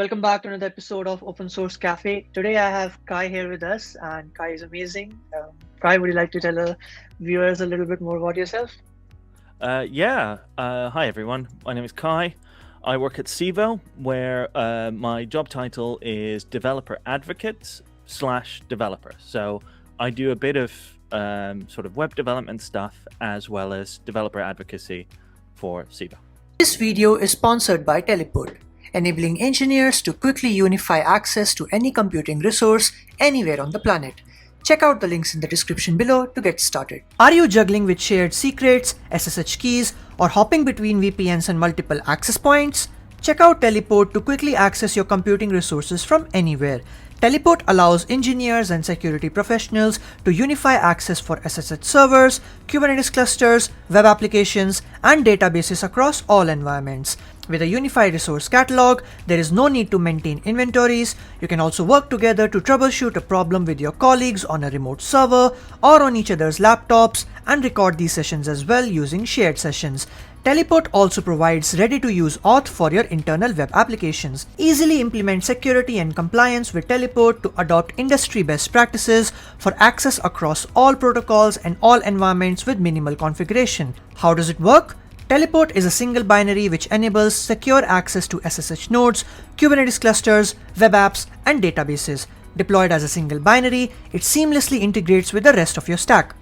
welcome back to another episode of Open Source Cafe. Today I have Kai here with us, and Kai is amazing. Kai, would you like to tell the viewers a little bit more about yourself? Hi everyone. My name is Kai. I work at CIVO, where my job title is Developer Advocate / Developer. So I do a bit of sort of web development stuff as well as developer advocacy for CIVO. This video is sponsored by Teleport, enabling engineers to quickly unify access to any computing resource anywhere on the planet. Check out the links in the description below to get started. Are you juggling with shared secrets, SSH keys, or hopping between VPNs and multiple access points? Check out Teleport to quickly access your computing resources from anywhere. Teleport allows engineers and security professionals to unify access for SSH servers, Kubernetes clusters, web applications, and databases across all environments. With a unified resource catalog, there is no need to maintain inventories. You can also work together to troubleshoot a problem with your colleagues on a remote server or on each other's laptops and record these sessions as well using shared sessions. Teleport also provides ready-to-use auth for your internal web applications. Easily implement security and compliance with Teleport to adopt industry best practices for access across all protocols and all environments with minimal configuration. How does it work? Teleport is a single binary which enables secure access to SSH nodes, Kubernetes clusters, web apps, and databases. Deployed as a single binary, it seamlessly integrates with the rest of your stack.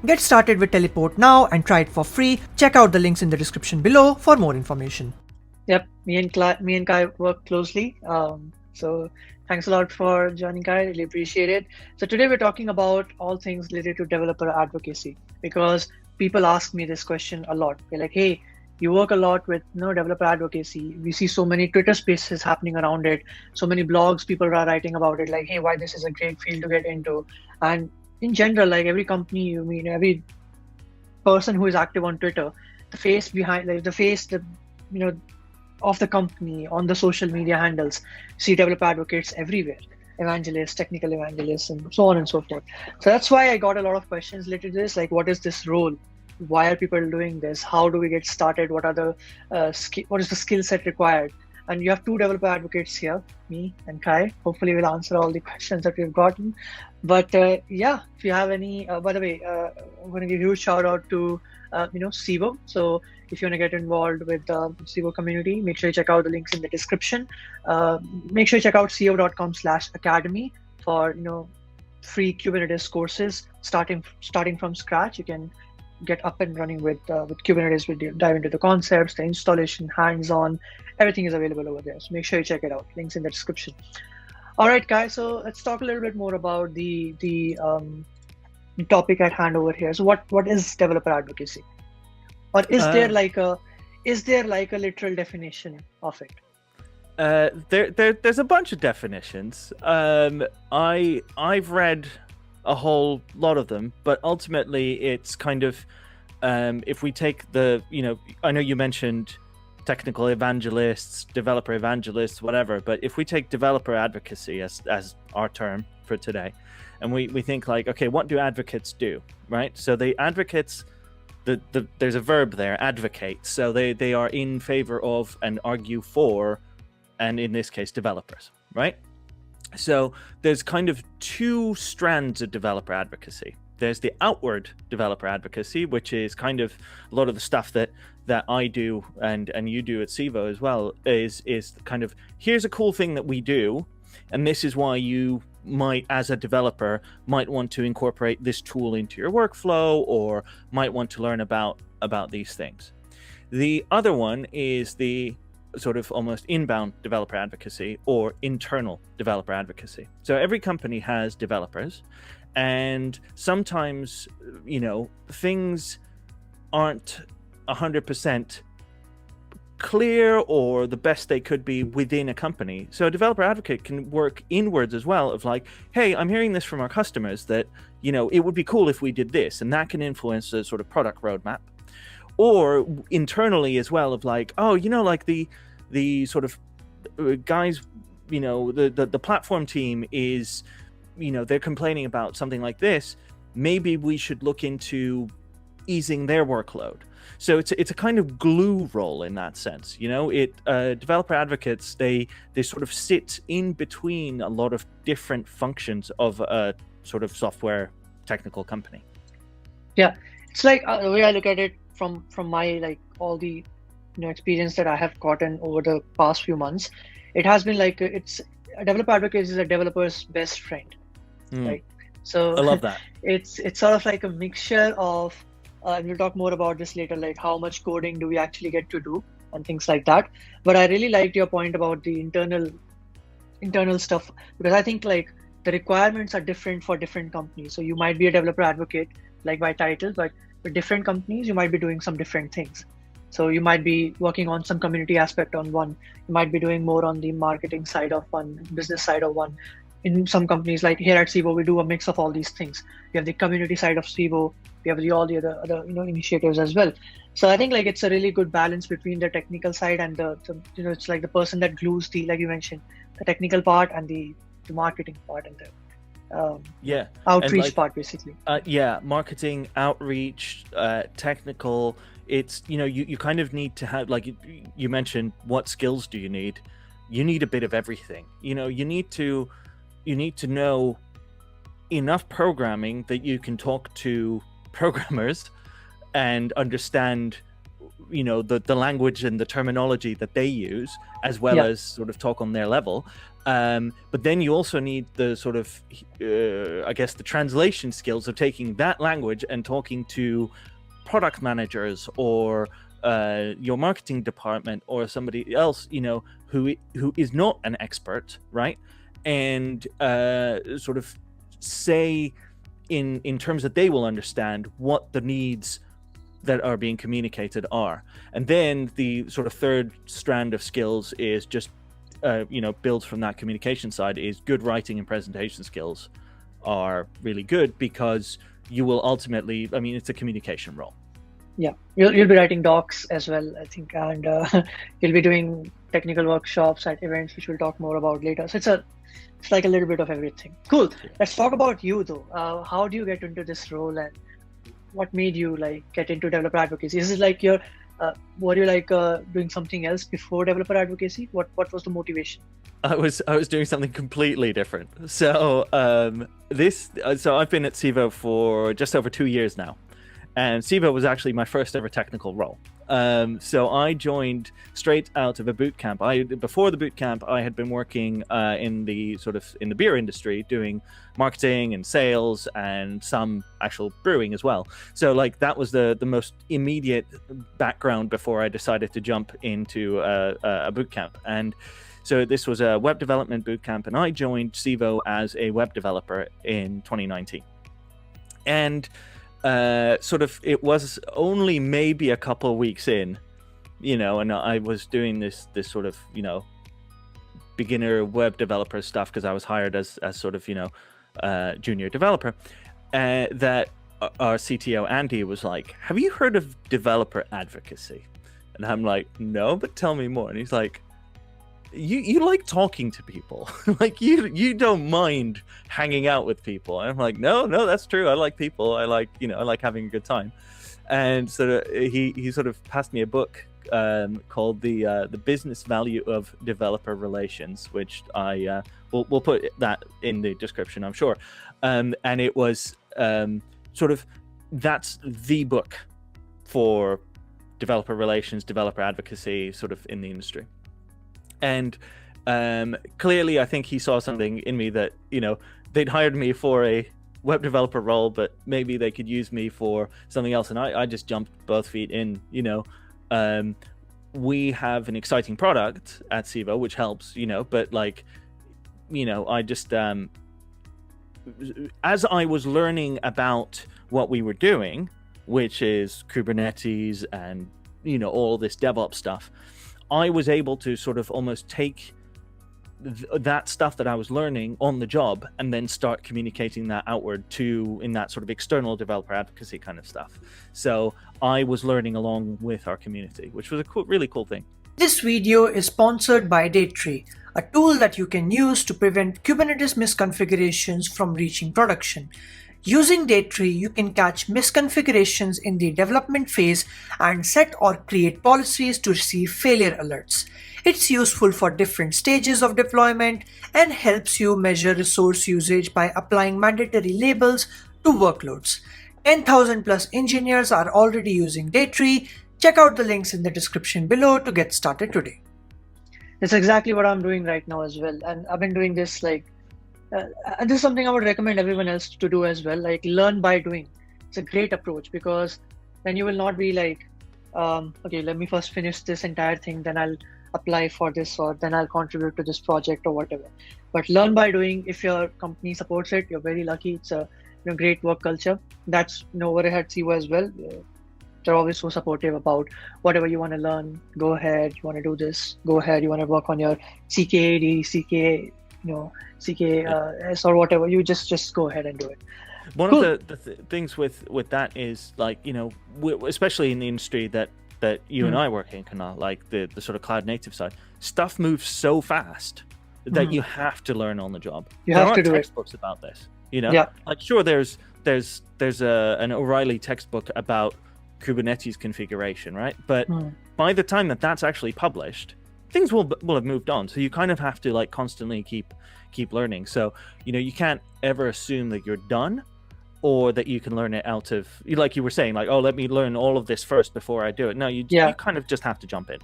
Get started with Teleport now and try it for free. Check out the links in the description below for more information. Yep, me and Kai work closely. So thanks a lot for joining, Kai. Really appreciate it. So today we're talking about all things related to developer advocacy, because people ask me this question a lot. They're like, hey, you work a lot with developer advocacy. We see so many Twitter spaces happening around it, so many blogs people are writing about it, like, hey, why this is a great field to get into. And in general, like every company you meet, every person who is active on Twitter, the face behind, like the face, of the company on the social media handles, see developer advocates everywhere, evangelists, technical evangelists, and so on and so forth. So that's why I got a lot of questions related to this, like what is this role? Why are people doing this? How do we get started? What are the what is the skill set required? And you have two developer advocates here, me and Kai. Hopefully we'll answer all the questions that we've gotten. But yeah, if you have any, by the way, I'm going to give you a shout out to CIVO. So if you want to get involved with the CIVO community, make sure you check out the links in the description. Make sure you check out civo.com/academy for free Kubernetes courses starting from scratch. You can get up and running with Kubernetes. We'll dive into the concepts, the installation, hands-on. Everything is available over there. So make sure you check it out. Links in the description. All right, guys. So let's talk a little bit more about the topic at hand over here. So what is developer advocacy, or is there like a literal definition of it? There's a bunch of definitions. I've read a whole lot of them, but ultimately it's kind of if we take the I know you mentioned technical evangelists, developer evangelists, whatever, but if we take developer advocacy as our term for today, and we think like, okay, what do advocates do, right? So the advocates, there's a verb there, advocate. So they are in favor of and argue for, and in this case, developers, right? So there's kind of two strands of developer advocacy. There's the outward developer advocacy, which is kind of a lot of the stuff that I do and you do at CIVO as well, is kind of, here's a cool thing that we do, and this is why you might, as a developer, might want to incorporate this tool into your workflow, or might want to learn about these things. The other one is the sort of almost inbound developer advocacy or internal developer advocacy. So every company has developers, and sometimes things aren't 100% clear or the best they could be within a company. So a developer advocate can work inwards as well, of like, hey, I'm hearing this from our customers that it would be cool if we did this, and that can influence the sort of product roadmap. Or internally as well, of like, oh, like the sort of guys, the platform team is, they're complaining about something like this. Maybe we should look into easing their workload. So it's a kind of glue role in that sense. Developer advocates, they sort of sit in between a lot of different functions of a sort of software technical company. Yeah, it's like the way I look at it from my like all the experience that I have gotten over the past few months. It has been like it's a developer advocate is a developer's best friend, right? So I love that. it's sort of like a mixture of and we'll talk more about this later, like how much coding do we actually get to do and things like that. But I really liked your point about the internal stuff, because I think like the requirements are different for different companies. So you might be a developer advocate like by title, but for different companies you might be doing some different things. So you might be working on some community aspect on one, you might be doing more on the marketing side of one, business side of one. In some companies like here at CIVO, we do a mix of all these things. We have the community side of CIVO, we have all the other initiatives as well. So I think like it's a really good balance between the technical side and the it's like the person that glues the, like you mentioned, the technical part and the marketing part and the outreach part basically. Marketing, outreach, technical. It's you kind of need to have, like you mentioned, what skills do you need? You need a bit of everything. You need to know enough programming that you can talk to programmers and understand the language and the terminology that they use, as well as sort of talk on their level. But then you also need the sort of I guess the translation skills of taking that language and talking to product managers or your marketing department or somebody else who is not an expert, right? And sort of say in terms that they will understand what the needs that are being communicated are. And then the sort of third strand of skills is just built from that communication side, is good writing and presentation skills are really good, because you will ultimately, it's a communication role. Yeah, you'll be writing docs as well, I think, and you'll be doing technical workshops at events, which we'll talk more about later. So it's like a little bit of everything. Cool. Let's talk about you though. How do you get into this role, and what made you like get into developer advocacy? Is it like were you like doing something else before developer advocacy? What was the motivation? I was doing something completely different. So so I've been at CIVO for just over 2 years now. And CIVO was actually my first ever technical role. So I joined straight out of a boot camp. Before the boot camp, I had been working in the beer industry, doing marketing and sales and some actual brewing as well. So like that was the most immediate background before I decided to jump into a boot camp. And so this was a web development boot camp, and I joined CIVO as a web developer in 2019. And it was only maybe a couple of weeks in, and I was doing this sort of, beginner web developer stuff because I was hired as sort of, junior developer, that our CTO, Andy, was like, have you heard of developer advocacy? And I'm like, no, but tell me more. And he's like, you like talking to people, like you don't mind hanging out with people. And I'm like, no, that's true. I like people. I like having a good time. And so he sort of passed me a book called the Business Value of Developer Relations, which I we'll put that in the description, I'm sure. And it was that's the book for developer relations, developer advocacy, sort of in the industry. And clearly, I think he saw something in me that, they'd hired me for a web developer role, but maybe they could use me for something else. And I just jumped both feet in. We have an exciting product at CIVO, which helps, but like, I just, as I was learning about what we were doing, which is Kubernetes and, all this DevOps stuff, I was able to sort of almost take that stuff that I was learning on the job and then start communicating that outward in that sort of external developer advocacy kind of stuff. So I was learning along with our community, which was a really cool thing. This video is sponsored by Datree, a tool that you can use to prevent Kubernetes misconfigurations from reaching production. Using Datree, you can catch misconfigurations in the development phase and set or create policies to receive failure alerts. It's useful for different stages of deployment and helps you measure resource usage by applying mandatory labels to workloads. 10,000 plus engineers are already using Datree. Check out the links in the description below to get started today. It's exactly what I'm doing right now as well. And I've been doing this and this is something I would recommend everyone else to do as well. Like, learn by doing. It's a great approach, because then you will not be like, okay, let me first finish this entire thing, then I'll apply for this, or then I'll contribute to this project or whatever. But learn by doing. If your company supports it, you're very lucky. It's a great work culture. That's over here at CIVO as well. They're always so supportive about whatever you want to learn. Go ahead. You want to do this? Go ahead. You want to work on your CKAD, CK, CKS or whatever. You just go ahead and do it. One of the things with that is, like, especially in the industry that you and I work in, Kunal, like the sort of cloud native side, stuff moves so fast that you have to learn on the job. You have to do textbooks about this. Like, sure, there's an O'Reilly textbook about Kubernetes configuration, right? But by the time that's actually published, things will have moved on. So you kind of have to, like, constantly keep learning. So you can't ever assume that you're done, or that you can learn it out of, like you were saying, like, oh, let me learn all of this first before I do it. No, you kind of just have to jump in.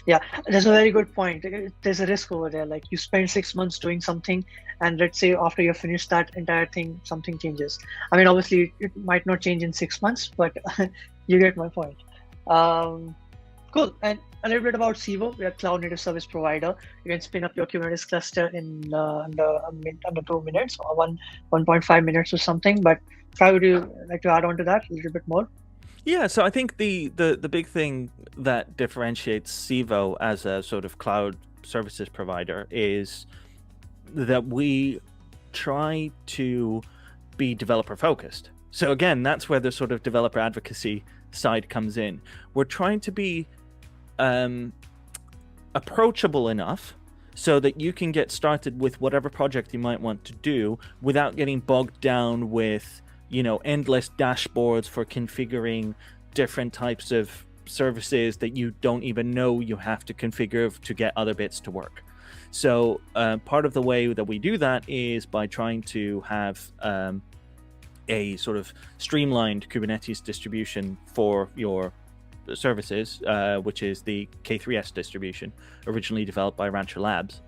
Yeah, that's a very good point. There's a risk over there. Like, you spend 6 months doing something, and let's say after you finish that entire thing, something changes. I mean, obviously it might not change in 6 months, but you get my point. Cool. And a little bit about CIVO. We are cloud native service provider. You can spin up your Kubernetes cluster in under 2 minutes, or 1.5 minutes or something. But Kai, would you like to add on to that a little bit more? Yeah, so I think the big thing that differentiates CIVO as a sort of cloud services provider is that we try to be developer focused. So again, that's where the sort of developer advocacy side comes in. We're trying to be approachable enough so that you can get started with whatever project you might want to do without getting bogged down with endless dashboards for configuring different types of services that you don't even know you have to configure to get other bits to work. So part of the way that we do that is by trying to have a sort of streamlined Kubernetes distribution for your services, which is the K3S distribution, originally developed by Rancher Labs,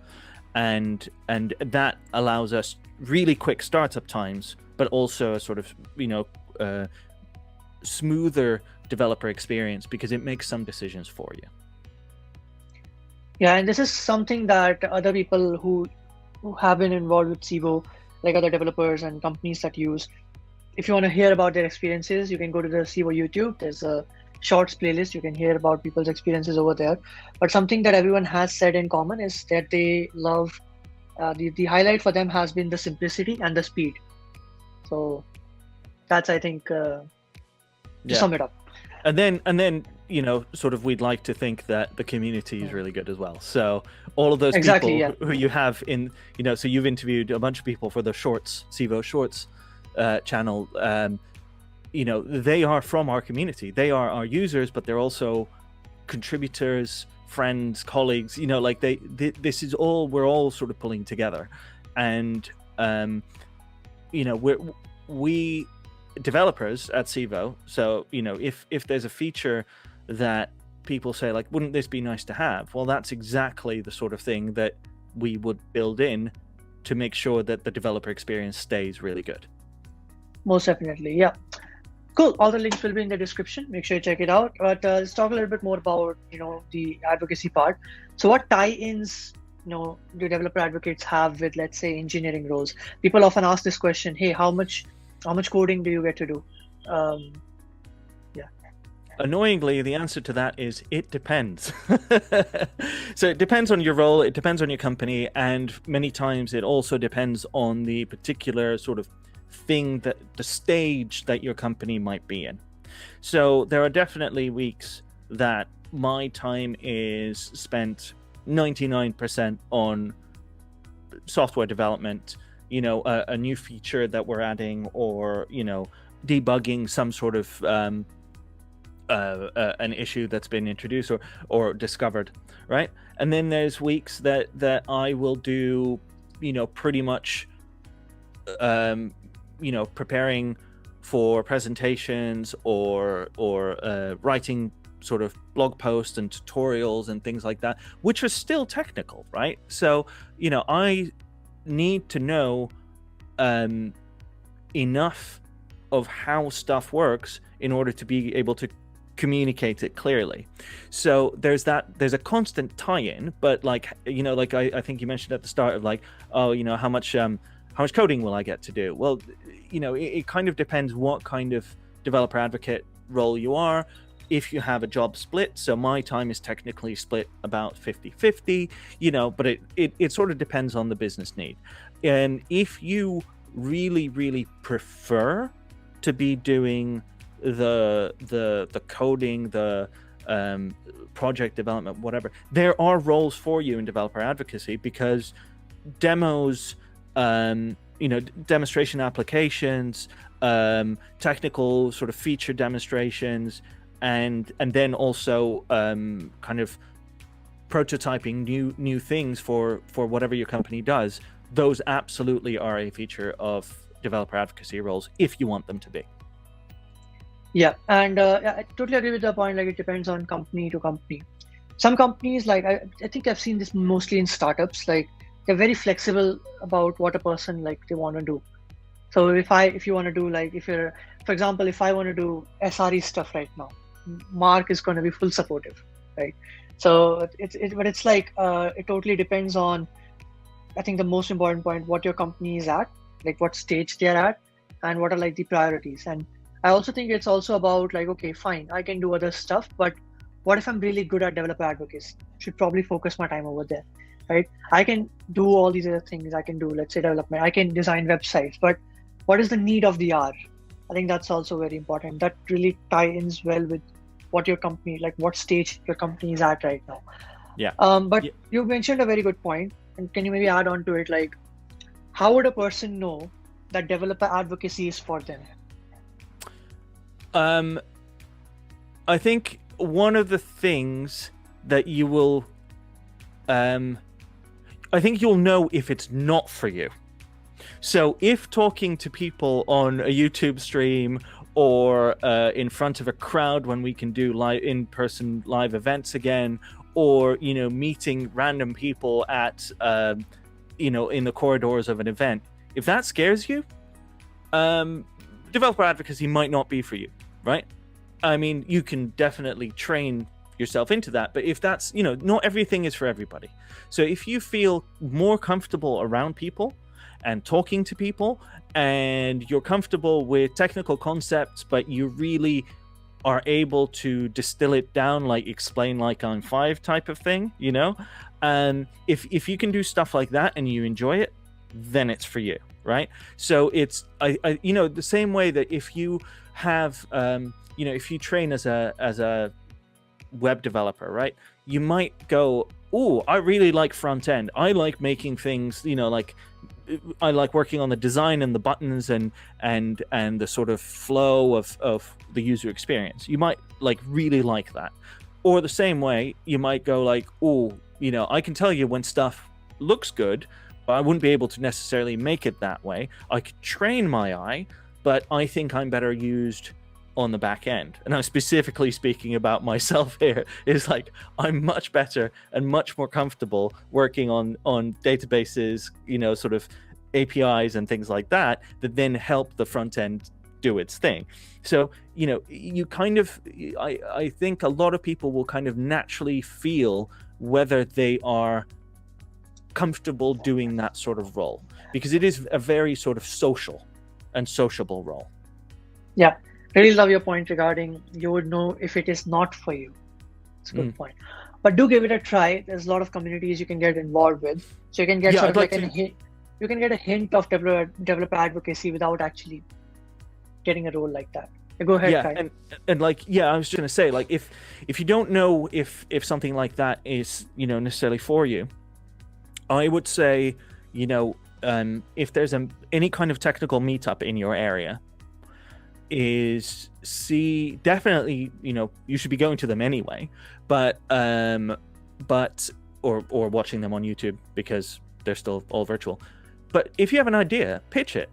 and that allows us really quick startup times, but also a sort of smoother developer experience, because it makes some decisions for you. Yeah, and this is something that other people who have been involved with CIVO, like other developers and companies that use, if you want to hear about their experiences, you can go to the CIVO YouTube. There's a shorts playlist. You can hear about people's experiences over there. But something that everyone has said in common is that they love, the highlight for them has been the simplicity and the speed. So that's, I think, to sum it up. And then sort of, we'd like to think that the community is really good as well. So all of those people who you have in, so you've interviewed a bunch of people for the Shorts, CIVO Shorts channel. They are from our community. They are our users, but they're also contributors, friends, colleagues. This is all, we're all sort of pulling together, and we developers at CIVO. So if there's a feature that people say, like, wouldn't this be nice to have? Well, that's exactly the sort of thing that we would build in to make sure that the developer experience stays really good. Most definitely, yeah. Cool. All the links will be in the description. Make sure you check it out. But let's talk a little bit more about the advocacy part. So what tie-ins do developer advocates have with, let's say, engineering roles? People often ask this question: hey, how much coding do you get to do? Annoyingly, the answer to that is it depends. So it depends on your role, it depends on your company, and many times it also depends on the particular sort of thing, that the stage that your company might be in. So there are definitely weeks that my time is spent 99% on software development, a new feature that we're adding, or debugging some sort of an issue that's been introduced or discovered, right? And then there's weeks that I will do, pretty much, preparing for presentations or writing sort of blog posts and tutorials and things like that, which are still technical, right? So, I need to know enough of how stuff works in order to be able to communicate it clearly. So there's a constant tie-in, but I think you mentioned at the start of how much coding will I get to do? Well, it kind of depends what kind of developer advocate role you are. If you have a job split, so my time is technically split about 50-50, but it sort of depends on the business need. And if you really, really prefer to be doing the coding, the project development, whatever, there are roles for you in developer advocacy, because demos, demonstration applications, technical sort of feature demonstrations, and then also kind of prototyping new things for whatever your company does. Those absolutely are a feature of developer advocacy roles if you want them to be. Yeah, and I totally agree with the point. Like, it depends on company to company. Some companies, like I think I've seen this mostly in startups, like they're very flexible about what a person they want to do. So if you want to do, like, for example, if I want to do SRE stuff right now, Mark is going to be full supportive, right? So it's like it totally depends on, I think, the most important point, what your company is at, like what stage they're at, and what are like the priorities. And I also think it's also about like, okay, fine, I can do other stuff, but what if I'm really good at developer advocacy? Should probably focus my time over there, right? I can do all these other things. I can do, let's say, development. I can design websites, but what is the need of the hour? I think that's also very important. That really ties well with what your company, like what stage your company is at right now. Yeah. But you mentioned a very good point, and can you maybe add on to it? Like, how would a person know that developer advocacy is for them? I think one of the things that you will, I think you'll know if it's not for you. So if talking to people on a YouTube stream or in front of a crowd when we can do in-person live events again, or meeting random people at in the corridors of an event, if that scares you, developer advocacy might not be for you, right? I mean, you can definitely train yourself into that, but if that's, not everything is for everybody. So if you feel more comfortable around people and talking to people, and you're comfortable with technical concepts, but you really are able to distill it down, like explain like I'm five type of thing, if you can do stuff like that and you enjoy it, then it's for you, right? So it's I the same way that if you have if you train as a web developer, right, you might go, oh, I really like front end, I like making things, like I like working on the design and the buttons and the sort of flow of the user experience. You might really like that. Or the same way, you might go like, oh, I can tell you when stuff looks good, but I wouldn't be able to necessarily make it that way. I could train my eye, but I think I'm better used on the back end. And I'm specifically speaking about myself here, is like I'm much better and much more comfortable working on databases, sort of APIs and things like that then help the front end do its thing. So you kind of, I think a lot of people will kind of naturally feel whether they are comfortable doing that sort of role, because it is a very sort of social and sociable role. Yeah, really love your point regarding you would know if it is not for you. It's a good point. But do give it a try. There's a lot of communities you can get involved with, so you can get you can get a hint of developer advocacy without actually getting a role like that. Go ahead, yeah, Kai. and I was just gonna say, like, if you don't know if something like that is necessarily for you, I would say if there's any kind of technical meetup in your area, is definitely, you should be going to them anyway, but or watching them on YouTube because they're still all virtual. But if you have an idea, pitch it,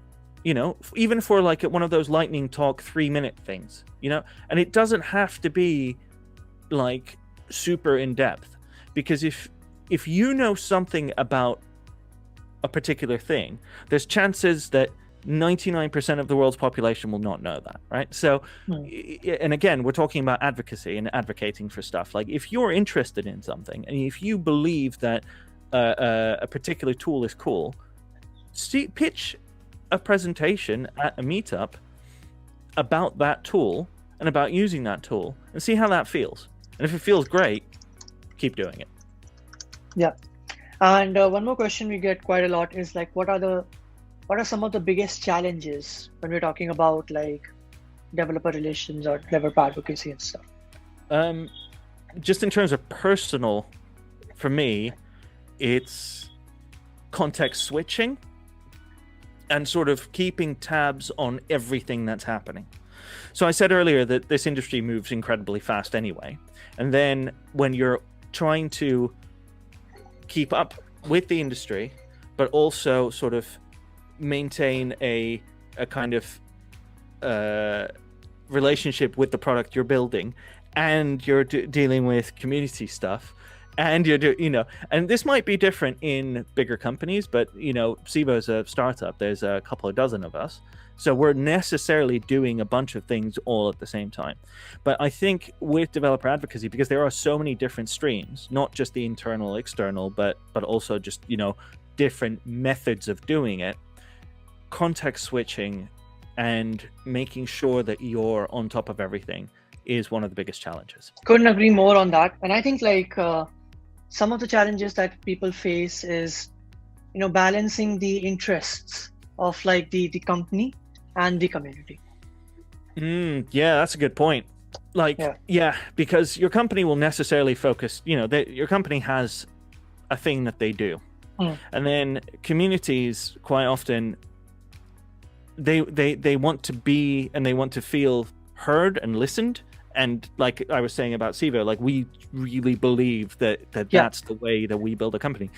even for like one of those lightning talk 3-minute things, and it doesn't have to be like super in depth, because if you know something about a particular thing, there's chances that 99% of the world's population will not know that, right? So, and again, we're talking about advocacy and advocating for stuff. Like, if you're interested in something and if you believe that a particular tool is cool, pitch a presentation at a meetup about that tool and about using that tool, and see how that feels. And if it feels great, keep doing it. Yeah. And one more question we get quite a lot is like, what are some of the biggest challenges when we're talking about like developer relations or developer advocacy and stuff? Just in terms of personal, for me, it's context switching and sort of keeping tabs on everything that's happening. So I said earlier that this industry moves incredibly fast anyway. And then when you're trying to keep up with the industry, but also sort of maintain a kind of relationship with the product you're building, and you're dealing with community stuff, and and this might be different in bigger companies, but CIVO is a startup. There's a couple of dozen of us, so we're necessarily doing a bunch of things all at the same time. But I think with developer advocacy, because there are so many different streams, not just the internal, external, but also just different methods of doing it, context switching and making sure that you're on top of everything is one of the biggest challenges. Couldn't agree more on that. And I think like some of the challenges that people face is balancing the interests of like the company and the community. Yeah, that's a good point. Like, yeah, because your company will necessarily focus, your company has a thing that they do. And then communities quite often, they want to be and they want to feel heard and listened. And like I was saying about CIVO, like we really believe that that's the way that we build a company.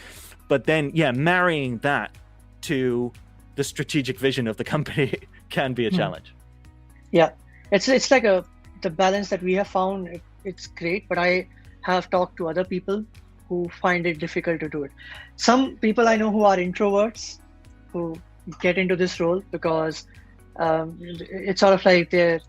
But then, marrying that to the strategic vision of the company can be a challenge. Yeah, it's like the balance that we have found. It's great, but I have talked to other people who find it difficult to do it. Some people I know who are introverts who get into this role because it's sort of like they're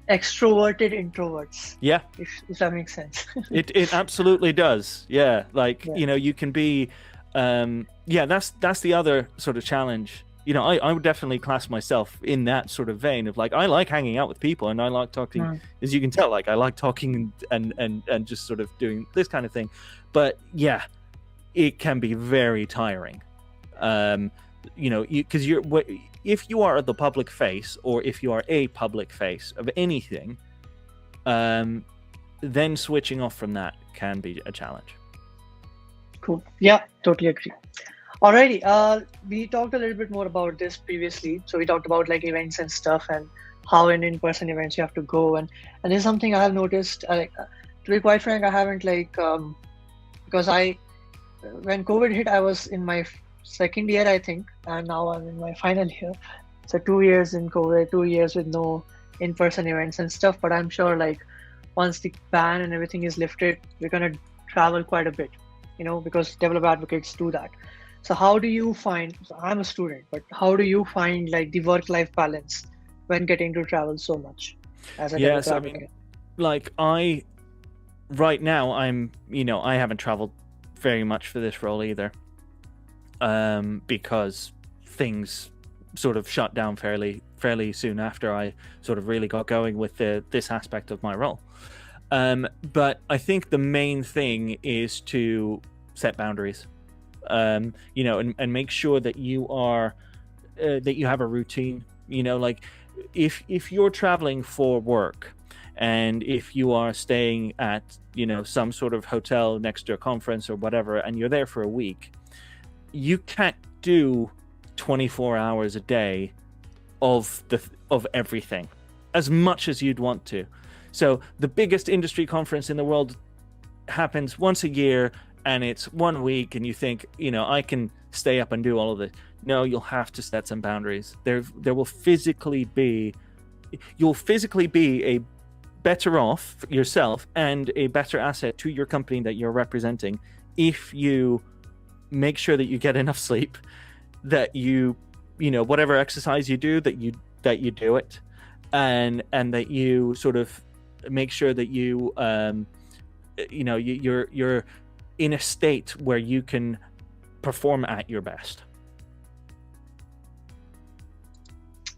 extroverted introverts. Yeah, if that makes sense. it absolutely does. Yeah, like you can be. That's the other sort of challenge. I would definitely class myself in that sort of vein of like, I like hanging out with people and I like talking, as you can tell, like I like talking and just sort of doing this kind of thing. But yeah, it can be very tiring. Because if you are the public face, or if you are a public face of anything, then switching off from that can be a challenge. Cool. Yeah, totally agree. Alrighty, we talked a little bit more about this previously. So we talked about like events and stuff and how in-person events you have to go. And there's something I have noticed, to be quite frank, I haven't because when COVID hit, I was in my second year, I think, and now I'm in my final year. So 2 years in COVID, 2 years with no in-person events and stuff. But I'm sure like once the ban and everything is lifted, we're going to travel quite a bit, because developer advocates do that. So how do you find, I'm a student, but how do you find like the work-life balance when getting to travel so much as a developer advocate? Right now I haven't traveled very much for this role either, because things sort of shut down fairly soon after I sort of really got going with this aspect of my role. But I think the main thing is to set boundaries. And make sure that you are that you have a routine. Like if you're traveling for work, and if you are staying at some sort of hotel next to a conference or whatever, and you're there for a week, you can't do 24 hours a day of everything, as much as you'd want to. So the biggest industry conference in the world happens once a year, and it's 1 week, and you think, I can stay up and do all of this. No, you'll have to set some boundaries. You'll physically be a better off yourself and a better asset to your company that you're representing if you make sure that you get enough sleep, that whatever exercise you do, that you do it, and that you sort of make sure that you're in a state where you can perform at your best.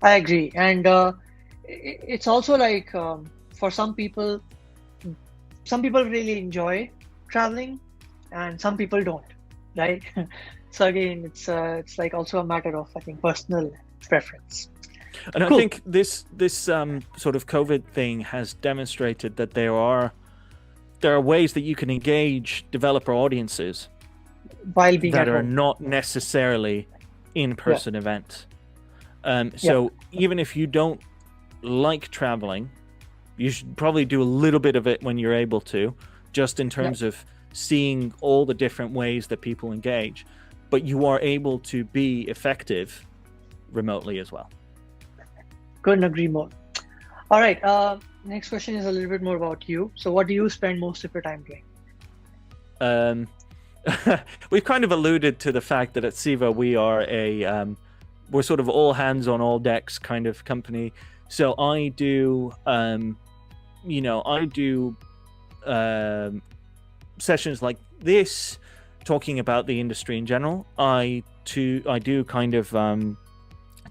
I agree, and it's also like for some people really enjoy traveling, and some people don't, right? So again, it's like also a matter of, I think, personal preference. And Cool. I think this sort of COVID thing has demonstrated that there are ways that you can engage developer audiences While being that at are home. not necessarily in-person events. So even if you don't like traveling, you should probably do a little bit of it when you're able to, just in terms of seeing all the different ways that people engage. But you are able to be effective remotely as well. Couldn't agree more. All right. Next question is a little bit more about you. So what do you spend most of your time doing? We've kind of alluded to the fact that at CIVO we are we're sort of all hands on all decks kind of company. So I do sessions like this, talking about the industry in general. I do kind of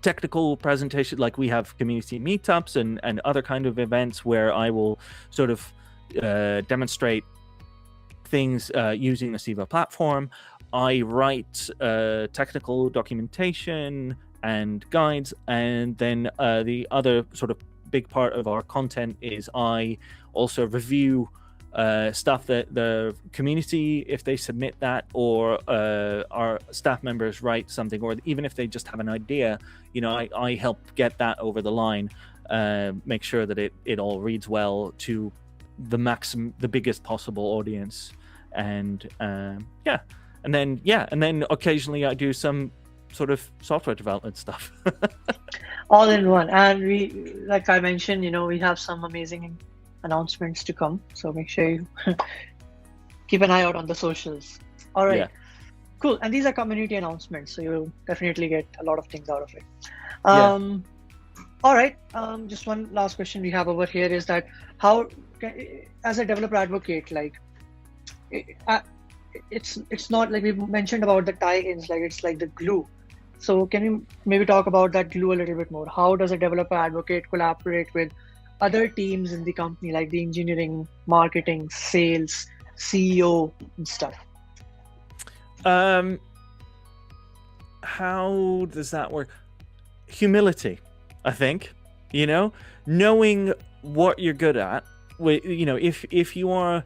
technical presentation, like we have community meetups and other kind of events where I will sort of demonstrate things using the CIVO platform. I write technical documentation and guides, and then the other sort of big part of our content is I also review stuff that the community, if they submit that, or our staff members write something, or even if they just have an idea, I help get that over the line, make sure that it all reads well to the biggest possible audience, and then occasionally I do some sort of software development stuff. All in one. And we, like I mentioned, we have some amazing announcements to come. So make sure you keep an eye out on the socials. All right. Yeah. Cool. And these are community announcements, so you'll definitely get a lot of things out of it. All right. Just one last question we have over here is that as a developer advocate, like it's not like we mentioned about the tie-ins, like it's like the glue. So can you maybe talk about that glue a little bit more? How does a developer advocate collaborate with other teams in the company, like the engineering, marketing, sales, CEO, and stuff? How does that work? Humility, I think. Knowing what you're good at. If you are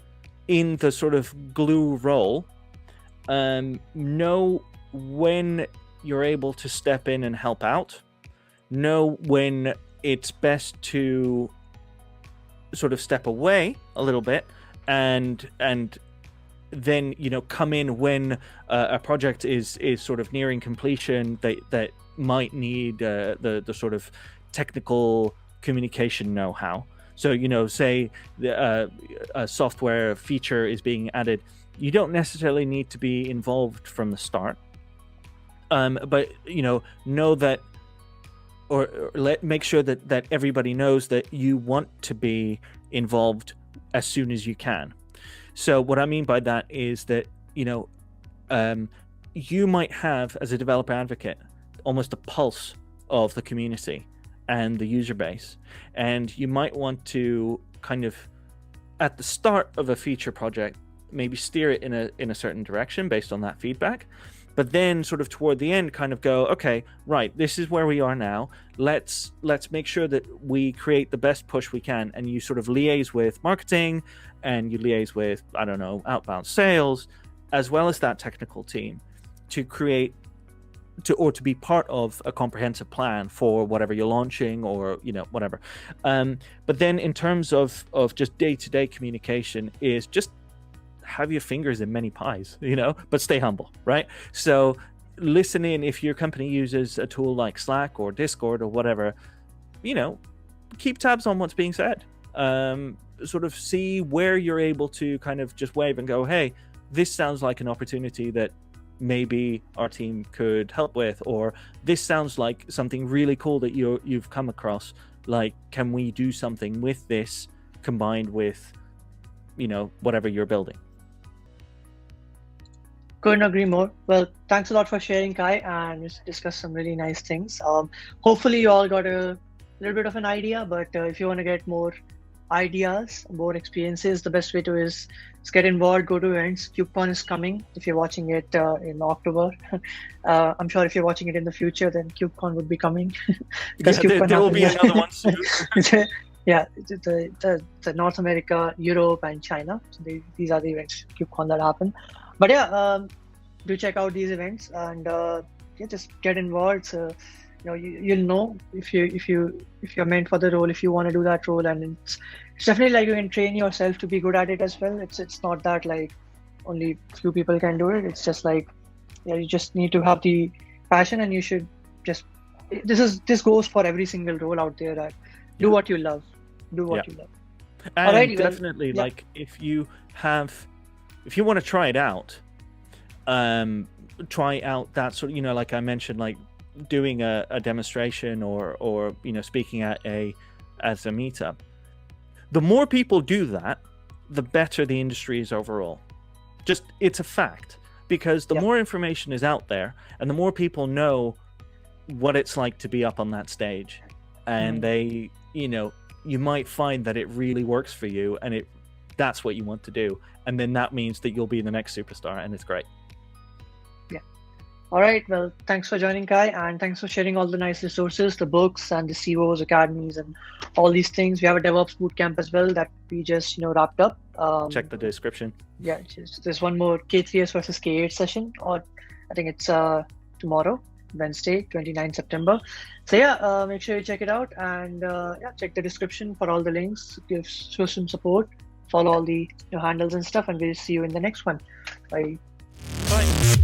in the sort of glue role, know when you're able to step in and help out. Know when it's best to sort of step away a little bit, and then come in when a project is sort of nearing completion that might need the sort of technical communication know-how. So say a software feature is being added, you don't necessarily need to be involved from the start, but know that, or make sure that everybody knows that you want to be involved as soon as you can. So what I mean by that is that you might have, as a developer advocate, almost a pulse of the community and the user base, and you might want to kind of, at the start of a feature project, maybe steer it in a certain direction based on that feedback, but then sort of toward the end kind of go, okay, right, this is where we are now, let's make sure that we create the best push we can, and you sort of liaise with marketing, and you liaise with, I don't know, outbound sales, as well as that technical team, to create to be part of a comprehensive plan for whatever you're launching, or whatever. But then in terms of just day-to-day communication, is just have your fingers in many pies, but stay humble, right? So listen in. If your company uses a tool like Slack or Discord or whatever, keep tabs on what's being said. Sort of see where you're able to kind of just wave and go, hey, this sounds like an opportunity that maybe our team could help with, or this sounds like something really cool that you've come across. Like, can we do something with this combined with, whatever you're building? Couldn't agree more. Well, thanks a lot for sharing, Kai, and we discussed some really nice things. Hopefully you all got a little bit of an idea, but if you want to get more ideas, more experiences, the best way to is get involved, go to events. KubeCon is coming. If you're watching it in October, I'm sure if you're watching it in the future, then KubeCon would be coming. Because there will be another one soon. Yeah, the North America, Europe, and China. So these are the events KubeCon that happen. But yeah, do check out these events and just get involved. So you'll know if you're meant for the role, if you want to do that role, and it's definitely like you can train yourself to be good at it as well. It's not that like only few people can do it. It's just like you just need to have the passion, and you should just this goes for every single role out there. That do what you love, you love. And alrighty, definitely, like if you want to try it out, try out that sort of, like I mentioned, like doing a demonstration or speaking as a meetup. The more people do that, the better the industry is overall. Just, it's a fact, because the more information is out there and the more people know what it's like to be up on that stage, and they, you might find that it really works for you, and that's what you want to do, and then that means that you'll be the next superstar, and it's great. All right, well, thanks for joining, Kai, and thanks for sharing all the nice resources, the books and the CIVOs, academies, and all these things. We have a DevOps bootcamp as well that we just wrapped up. Check the description. Yeah, there's one more K3S versus K8 session, or I think it's tomorrow, Wednesday, 29 September. So yeah, make sure you check it out, and check the description for all the links. Show some support, follow all the handles and stuff, and we'll see you in the next one. Bye. Bye.